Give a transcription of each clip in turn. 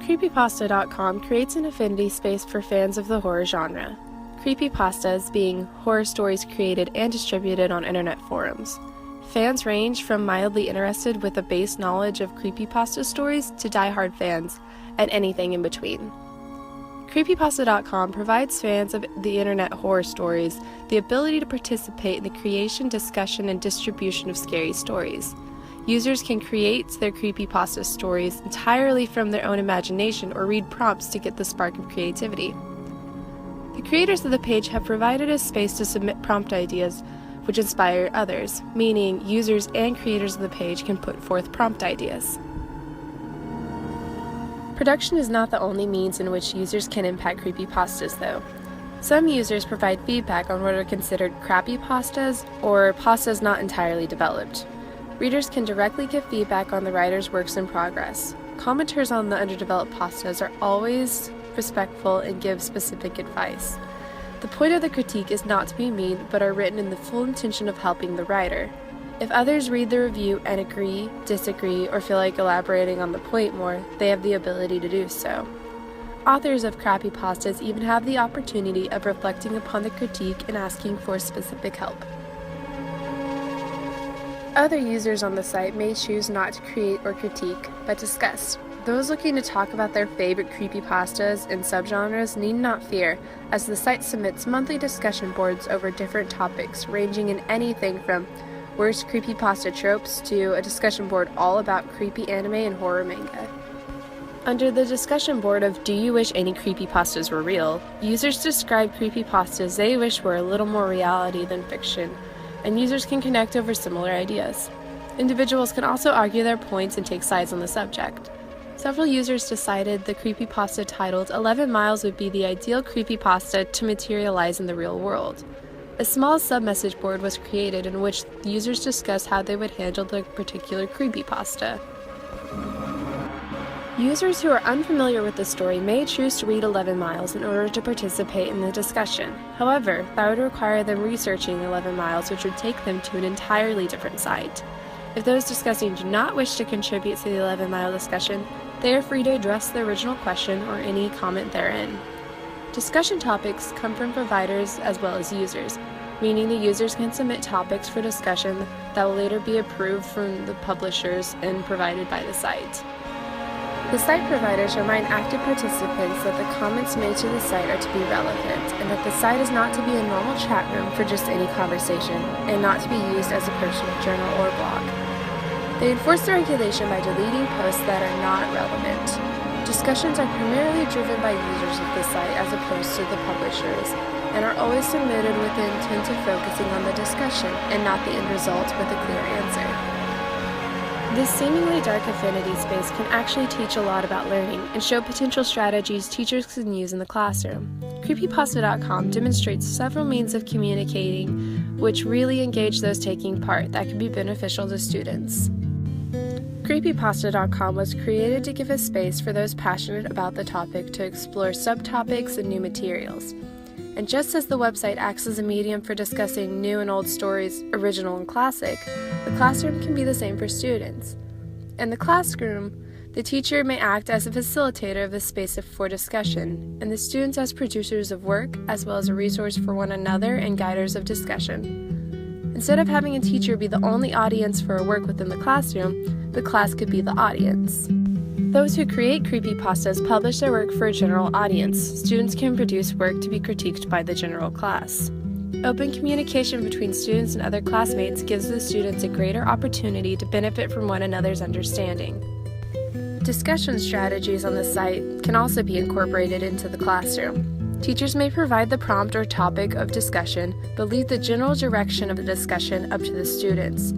Creepypasta.com creates an affinity space for fans of the horror genre. Creepypastas being horror stories created and distributed on internet forums. Fans range from mildly interested with a base knowledge of creepypasta stories to die-hard fans, and anything in between. Creepypasta.com provides fans of the internet horror stories the ability to participate in the creation, discussion, and distribution of scary stories. Users can create their creepypasta stories entirely from their own imagination or read prompts to get the spark of creativity. The creators of the page have provided a space to submit prompt ideas which inspire others, meaning users and creators of the page can put forth prompt ideas. Production is not the only means in which users can impact creepypastas, though. Some users provide feedback on what are considered crappy pastas or pastas not entirely developed. Readers can directly give feedback on the writer's works in progress. Commenters on the underdeveloped pastas are always respectful and give specific advice. The point of the critique is not to be mean, but are written in the full intention of helping the writer. If others read the review and agree, disagree, or feel like elaborating on the point more, they have the ability to do so. Authors of crappy pastas even have the opportunity of reflecting upon the critique and asking for specific help. Other users on the site may choose not to create or critique, but discuss. Those looking to talk about their favorite creepypastas and subgenres need not fear, as the site submits monthly discussion boards over different topics, ranging in anything from worst creepypasta tropes to a discussion board all about creepy anime and horror manga. Under the discussion board of Do You Wish Any Creepypastas Were Real?, users describe creepypastas they wish were a little more reality than fiction, and users can connect over similar ideas. Individuals can also argue their points and take sides on the subject. Several users decided the creepypasta titled 11 Miles would be the ideal creepypasta to materialize in the real world. A small sub-message board was created in which users discussed how they would handle the particular creepypasta. Users who are unfamiliar with the story may choose to read 11 Miles in order to participate in the discussion. However, that would require them researching 11 Miles, which would take them to an entirely different site. If those discussing do not wish to contribute to the 11 Mile discussion, they are free to address the original question or any comment therein. Discussion topics come from providers as well as users, meaning the users can submit topics for discussion that will later be approved from the publishers and provided by the site. The site providers remind active participants that the comments made to the site are to be relevant, and that the site is not to be a normal chat room for just any conversation, and not to be used as a personal journal or blog. They enforce the regulation by deleting posts that are not relevant. Discussions are primarily driven by users of the site as opposed to the publishers, and are always submitted with the intent of focusing on the discussion and not the end result with a clear answer. This seemingly dark affinity space can actually teach a lot about learning and show potential strategies teachers can use in the classroom. Creepypasta.com demonstrates several means of communicating which really engage those taking part that can be beneficial to students. Creepypasta.com was created to give a space for those passionate about the topic to explore subtopics and new materials. And just as the website acts as a medium for discussing new and old stories, original and classic, the classroom can be the same for students. In the classroom, the teacher may act as a facilitator of the space for discussion, and the students as producers of work, as well as a resource for one another and guiders of discussion. Instead of having a teacher be the only audience for a work within the classroom, the class could be the audience. Those who create creepypastas publish their work for a general audience. Students can produce work to be critiqued by the general class. Open communication between students and other classmates gives the students a greater opportunity to benefit from one another's understanding. Discussion strategies on the site can also be incorporated into the classroom. Teachers may provide the prompt or topic of discussion, but leave the general direction of the discussion up to the students.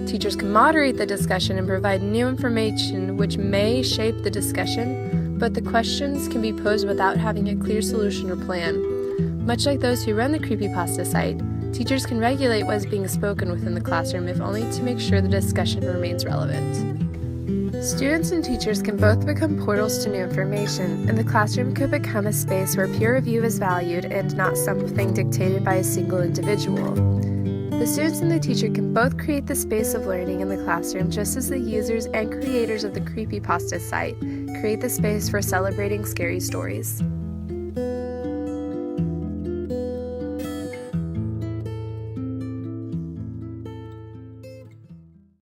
Teachers can moderate the discussion and provide new information which may shape the discussion, but the questions can be posed without having a clear solution or plan. Much like those who run the creepypasta site, teachers can regulate what is being spoken within the classroom if only to make sure the discussion remains relevant. Students and teachers can both become portals to new information, and the classroom could become a space where peer review is valued and not something dictated by a single individual. The students and the teacher can both create the space of learning in the classroom, just as the users and creators of the Creepypasta site create the space for celebrating scary stories.